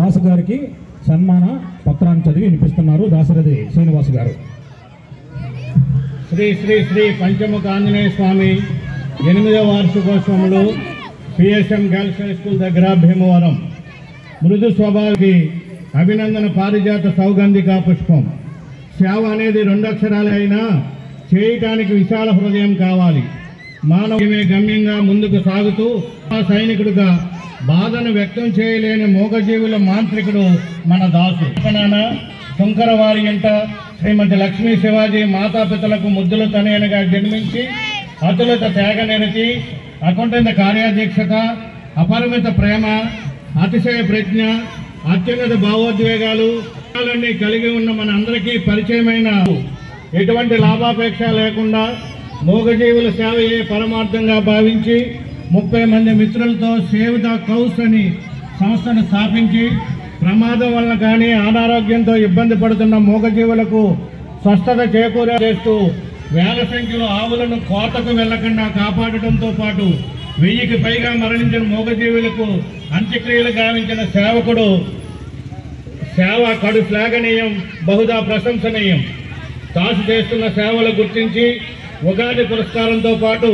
దాసు గారికి సన్మాన పత్రాన్ని చదివి వినిపిస్తున్నారు దాశరథి శ్రీనివాస్ గారు. శ్రీ శ్రీ శ్రీ పంచముఖ ఆంజనేయ స్వామి 8వ వార్షికోత్సవంలో పిఎస్ఎం గర్ల్స్ హై స్కూల్ దగ్గర భీమవరం. మృదు స్వభావికి అభినందన పారిజాత సౌగంధిక పుష్పం. సేవ అనేది 2 అక్షరాలే అయినా చేయటానికి విశాల హృదయం కావాలి. మానవమే గమ్యంగా ముందుకు సాగుతూ సైనికుడిగా బాధను వ్యక్తం చేయలేని మూగజీవుల మాంత్రికుడు మన దాసు. శంకరవారి ఇంట శ్రీమతి లక్ష్మీ శివాజీ మాతాపితలకు ముద్దుల తనయనగా జన్మించి అతులిత త్యాగనిరతి, అకుంఠిత కార్యాధ్యక్షత, అపరిమిత ప్రేమ, అతిశయ ప్రజ్ఞ, అత్యున్నత భావోద్వేగాలు కలిగి ఉన్న మన అందరికీ పరిచయమైన ఎటువంటి లాభాపేక్ష లేకుండా మూగజీవుల సేవయే పరమార్థంగా భావించి 30 మంది మిత్రులతో సేవ్ ద కౌస్ అని సంస్థను స్థాపించి ప్రమాదం వల్ల కానీ అనారోగ్యంతో ఇబ్బంది పడుతున్న మూగజీవులకు స్వస్థత చేకూరేస్తూ వేల సంఖ్యలో ఆవులను కోతకు వెళ్లకుండా కాపాడటంతో పాటు 1000కి పైగా మరణించిన మూగజీవులకు అంత్యక్రియలు గావించిన సేవకుడు. సేవ కడు శ్లాఘనీయం, బహుదా ప్రశంసనీయం. దాసు చేస్తున్న సేవలు గుర్తించి ఉగాది పురస్కారంతో పాటు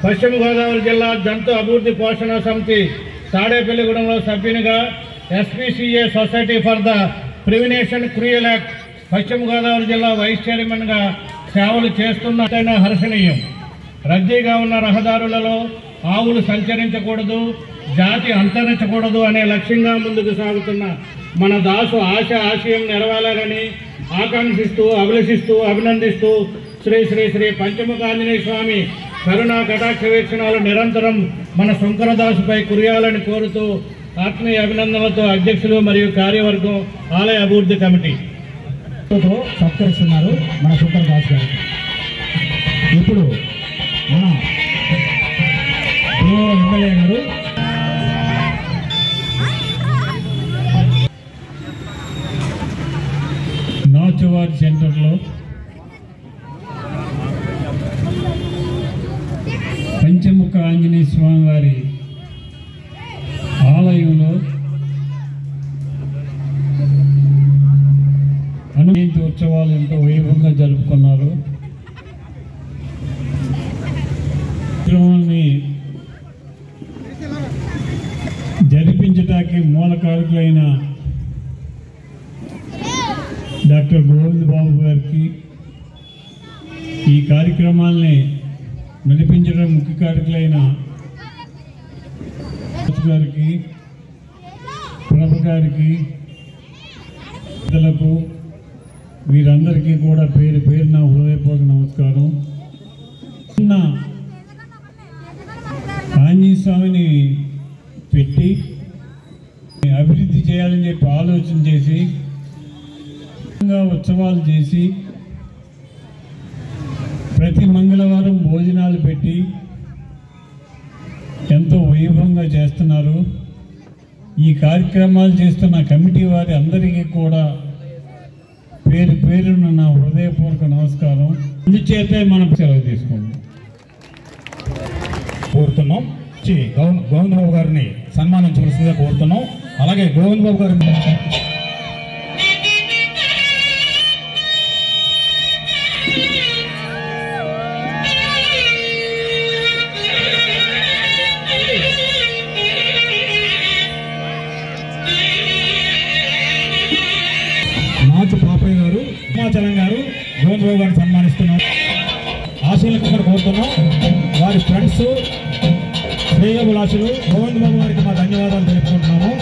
పశ్చిమ గోదావరి జిల్లా జంతు అభివృద్ధి పోషణ సమితి తాడేపల్లిగూడెంలో సభ్యునిగా, SPCA society for the prevention cruel act Paschima Godavari జిల్లా వైస్ చైర్మన్గా సేవలు చేస్తున్న హర్షణీయం. రద్దీగా ఉన్న రహదారులలో ఆవులు సంచరించకూడదు, జాతి అంతరించకూడదు అనే లక్ష్యంగా ముందుకు సాగుతున్న మన దాసు ఆశయం నెరవేరాలని ఆకాంక్షిస్తూ, అభిలషిస్తూ, అభినందిస్తూ శ్రీ శ్రీ శ్రీ పంచముఖ ఆంజనేయ స్వామి కరుణా కటాక్ష వీక్షణాలు నిరంతరం మన శంకరదాసుపై కురియాలని కోరుతూ ఆత్మీయ అభినందనలతో అధ్యక్షులు మరియు కార్యవర్గం ఆలయ అభివృద్ధి కమిటీ సత్కరిస్తున్నారు మన శంకరదాస్ గారికి. ఇప్పుడు మన ఎమ్మెల్యే గారు నాచువారి సెంటర్లో పంచముఖ ఆంజనేయ స్వామి వారి ఆలయంలో జయంతి ఉత్సవాలు ఎంతో వైభవంగా జరుపుకున్నారు. కార్యక్రమాన్ని జరిపించడానికి మూల కారకులైన డాక్టర్ గోవింద్ బాబు గారికి, ఈ కార్యక్రమాల్ని నడిపించడం ముఖ్య కారకులైన గారికి, ప్రభ గారికి, పెద్దలకు, వీరందరికీ కూడా పేరు పేరున హృదయపూర్వక నమస్కారం. ఆంజనేయ స్వామిని పెట్టి అభివృద్ధి చేయాలని చెప్పి ఆలోచన చేసి ఉత్సవాలు చేసి ప్రతి మంగళవారం భోజనాలు పెట్టి ఎంతో వైభవంగా చేస్తున్నారు. ఈ కార్యక్రమాలు చేస్తున్న కమిటీ వారి అందరికీ కూడా పేరు పేరున నా హృదయపూర్వక నమస్కారం. అందుచేతే మనం సెలవు తీసుకుంటాం కోరుతున్నాం. గోవింద్ బాబు గారిని సన్మానించవలసిందిగా కోరుతున్నాం. అలాగే గోవింద్ బాబు గారిని నాచు పాపయ్య గారు, హిమాచలం గారు గోవింద్ బాబు గారిని సన్మానిస్తున్నారు. ఆశీలకు కూడా కోరుతున్నాం. వారి ఫ్రెండ్స్, శ్రేయోభిలాషులు గోవింద్ బాబు గారికి మా ధన్యవాదాలు తెలుపుకుంటున్నాము.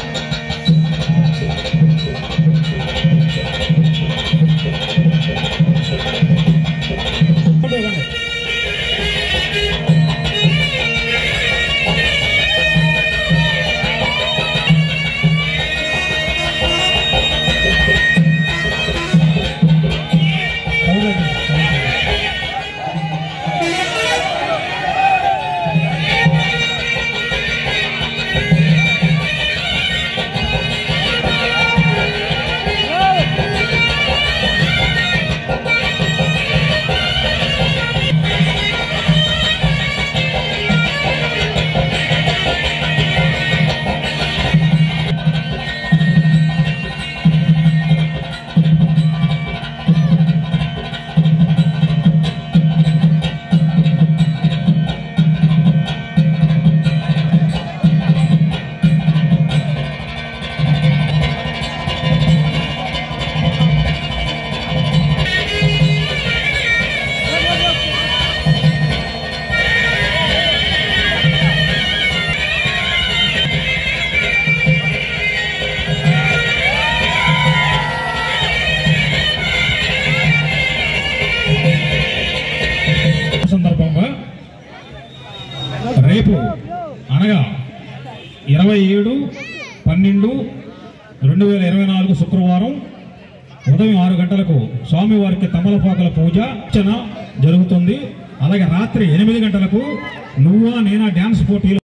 27/12/2024 శుక్రవారం ఉదయం 6 గంటలకు స్వామివారికి తమలపాకుల పూజ అర్చన జరుగుతుంది. అలాగే రాత్రి 8 గంటలకు నువ్వా నేనా డ్యాన్స్ పోటీలు